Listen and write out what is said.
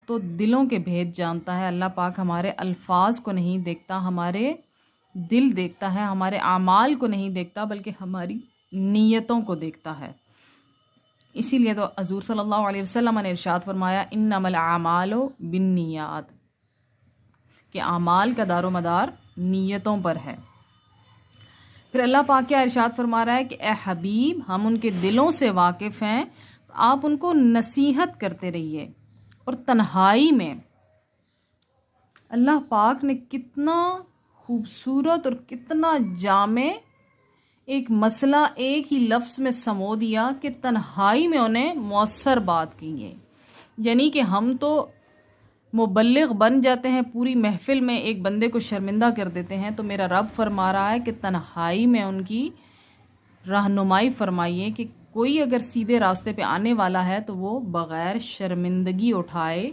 तो दिलों के भेद जानता है। अल्लाह पाक हमारे अल्फाज को नहीं देखता, हमारे दिल देखता है, हमारे आमाल को नहीं देखता बल्कि हमारी नीयतों को देखता है। इसीलिए तो हज़ूर सल्लल्लाहु अलैहि वसल्लम ने इरशाद फरमाया इन्नमल आमालो बिन्नियात, कि आमाल का दारो मदार नीयतों पर है। फिर अल्लाह पाक क्या इरशाद फरमा रहा है कि ए हबीब, हम उनके दिलों से वाकिफ़ हैं, तो आप उनको नसीहत करते रहिए। और तन्हाई में अल्लाह पाक ने कितना खूबसूरत और कितना जामे एक मसला एक ही लफ्ज़ में समो दिया कि तन्हाई में उन्हें मौसर बात कीजिए। यानी कि हम तो मुबल्लिग बन जाते हैं, पूरी महफिल में एक बंदे को शर्मिंदा कर देते हैं, तो मेरा रब फरमा रहा है कि तन्हाई में उनकी रहनुमाई फरमाइए कि कोई अगर सीधे रास्ते पे आने वाला है तो वो बग़ैर शर्मिंदगी उठाए